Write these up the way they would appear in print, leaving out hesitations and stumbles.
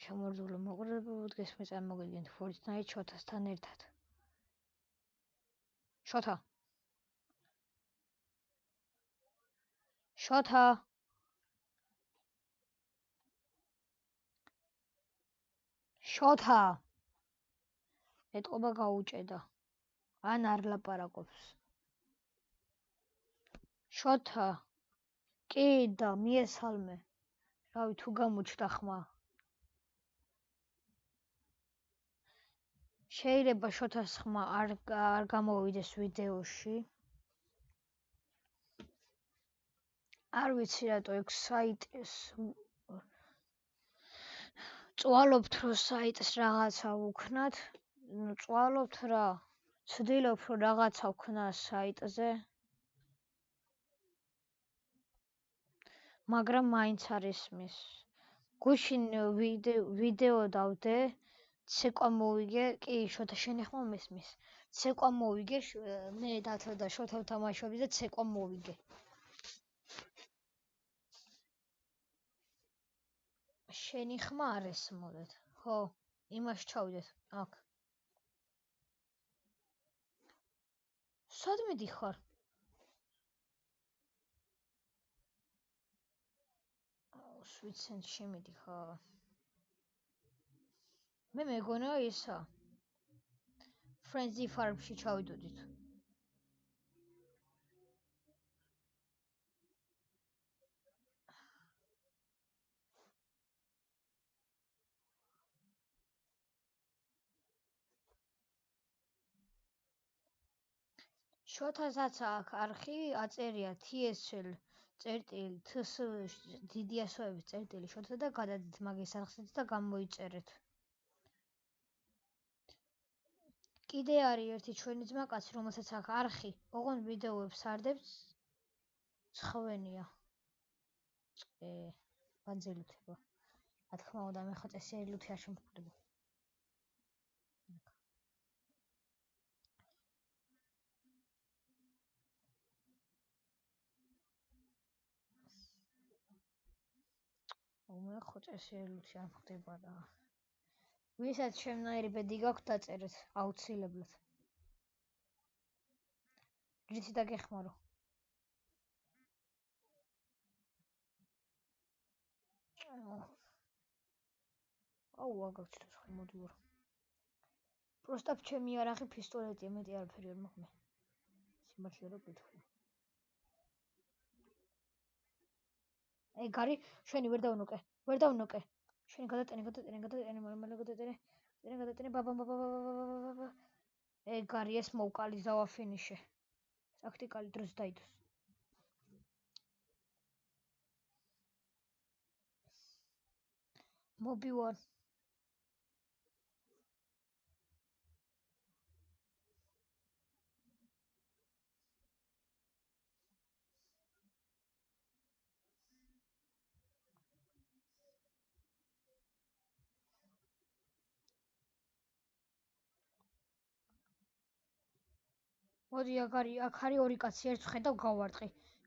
ჩამორძღული მოყოლებული დღეს წარმოგიდგენთ Fortnite შოთასთან ერთად. შოთა. ეტყობა გაუჭედა. ან არ ლაპარაკობს. შოთა. კი და მიესალმე. რავი თუ გამოჩნდა ხმა. შეიძლება შოთას ხმა არ გამოვიდეს ვიდეოში. არ ვიცი რატო ეგ საიტის წვალობთ რომ საიტს რაღაცა ვუქნათ. წვალობთ რა. ცდილობ რომ რაღაცა ვქნა საიტზე. მაგრამ მაინც არ ისმის. გუშინ ვიდეო დავდე. ცეკვა მოვიგე, კი, შოთა შენი ხმა მესმის. ცეკვა მოვიგე, მე დათო და შოთა ვთამაშობდი და ცეკვა მოვიგე. შენი ხმა არ ესმოდეთ. ხო, იმას ჩავდეთ. აქ. სად მიდიხარ? სვიცენ შემიდიხარ. მე მეგონა ისა. Frenzy Farm-ში ჩავიდოდით. შოთასაც აქ არხი აწერია TSL წერტილი TS დიდი ასოების წერტილი შოთა და გადადით მაგის არხსაც და გამოიწერეთ. კიდე არის ერთი ჩვენი ძმაკაცი, რომელსაც აქ არხი, ოღონდ ვიდეოებს არდებს. ცხვენია. განძილუთება. რა თქმა უნდა, მე ხო წესიერი არ შემოხვდება. მე ხო წესიერი არ ხდება რა. ვისაც შემნაირი ბედი გაქვთ დაწერეთ აუცილებლად. რითი დაგეხმარო? აუ აგავჩით ხე მოდი ვარ. პროსტა ჩემი არახი პისტოლეტია, მეტი არაფერი არ მაქვს მე. სიმართლე რომ გითხრა. ეგ არის შენი ვერ დავნოკე. შენი გადატენე ბაბა. ეგ არის ეს მოვკალი დავაფინიშე. ტაქტიკალი დროს დაიდოს. მობივარ. მოდი აქ არის ორი კაცი, ერთს ხედავ გავარტყი.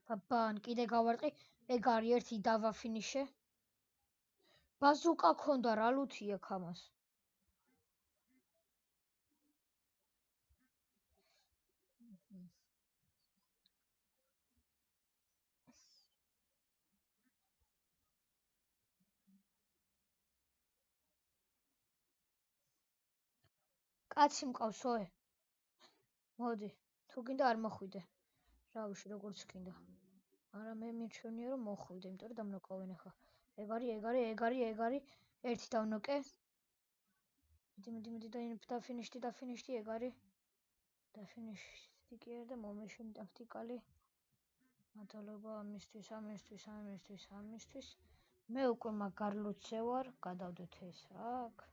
ბაბან, კიდე გავარტყი. ეგ არის ერთი დავაფინიშე. ბაზუკა ქონდა რა ლუთი აქ ამას. კაცი მყავს ოე. მოდი, თუ გინდა არ მოხვიდე. რავი, როგორც გინდა. არა მე მიჩვენია რომ მოხვიდე, იმიტომ რომ დამნოკავენ ახლა. ეგ არის. ერთი დავნოკე. მიდი დაფინიშდი ეგ არის. დაფინიშდი კი არა და მომეშენი ტაქტიკალი. მადლობა ამისთვის. მე უკვე მაგარლოცე ვარ, გადავდეთ ეს აქ.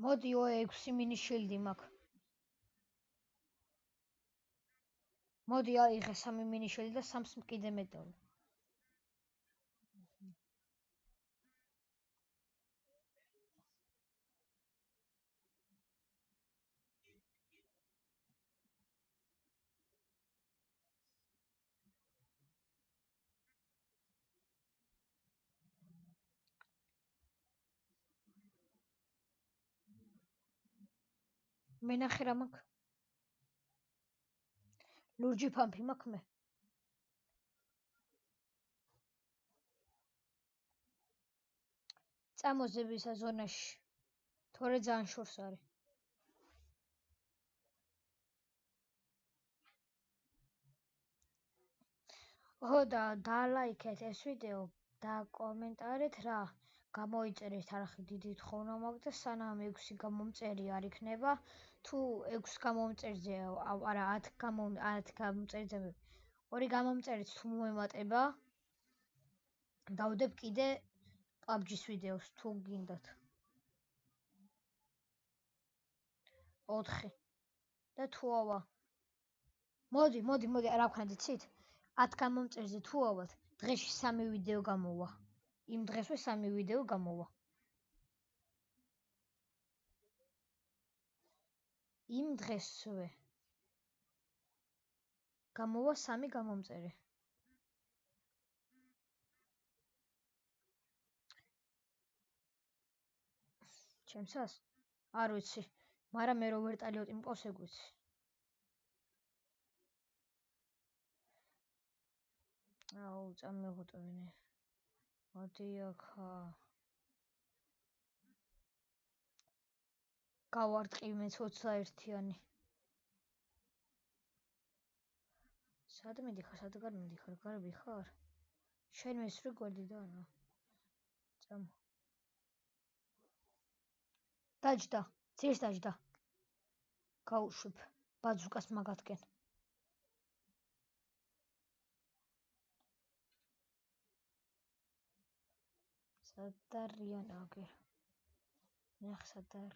მოდი 6 მინი შილდი მაქვს. მოდი აიღე 3 მინი შილდი და 3-ს კიდე მეტოვე. მე ნახე რა მაქვს. ლურჯი ფამფი მაქვს მე. წამოზებისა ზონაში. თორე ძალიან შორს არის. ხო და დალაიქეთ ეს ვიდეო და კომენტარით რა გამოიწერეთ არხი დიდი თხოვნა მაქვს და სანამ 6 გამომწერი არ იქნება თუ 6 გამომწერზე არა 10 გამომწერზე 2 გამომწერით თუ მომემატება დავდებ კიდე PUBG-ის ვიდეოს თუ გინდათ 4 და თუ ავა მოდი რა ვქნათ იცით 10 გამომწერზე თუ ავალთ დღეში 3 ვიდეო გამოვა იმ დღესვე 3 ვიდეო გამოვა იმ დღესვე გამოვა 3 გამომწერი ჩემსას არ ვიცი მაგრამ მე რო ვერტალიოტი მყავს ეგ ვიცი აუ წამეღუტვინე მოდი აქა გავარტყი მე 21-იანი სად მიდიხარ სადღარ მიდიხარ გარბი ხარ შენ მესვრი გვერდი და არა წამ დაჯდა ძირს დაჯდა გაუშვებ ბაძუკას მაგათკენ სადარიან აგერ ნახ სადარიან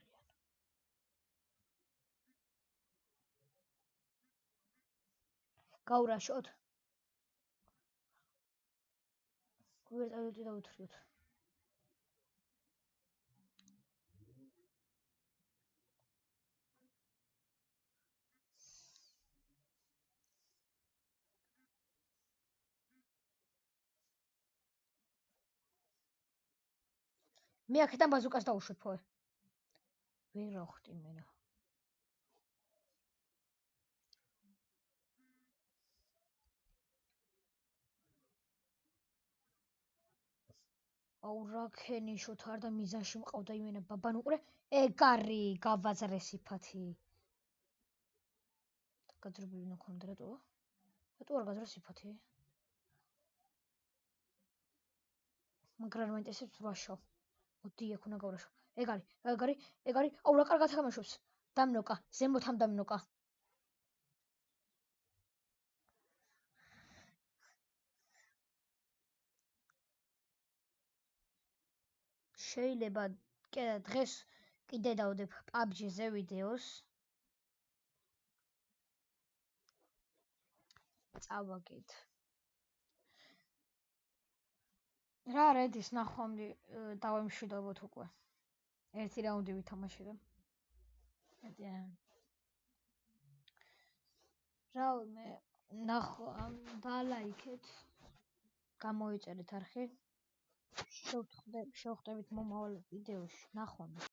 გავრაშოთ გვერდალიოტი დავუთრიოთ მე აქედან ბაზუკას დავუშვებ ხო ვერ ახვდი მენა აუ რა ქენიშოთ არ და მიზანში მყავდა იმენა ბაბან უყურე ეგარი გავაზრე სიფათი გაძრებული ნოქონდა რატო არ გაძრა სიფათი მაგრამ მაინტერესებს რაშო მოდი აქ უნდა გავრაშო ეგ არის აუ რა კარგად თამაშობს დამნოკა ზემოთ ამ დამნოკა შეიძლება დღეს კიდე დავდებ PUBG-ზე ვიდეოს წავაგეთ რა რედის ნახვამდი დავემშვიდობოთ უკვე ერთი რაუნდი ვითამაშე და რა მე დალაიქეთ გამოიწერეთ არხი შევხვდებით მომავალ ვიდეოში ნახვამდის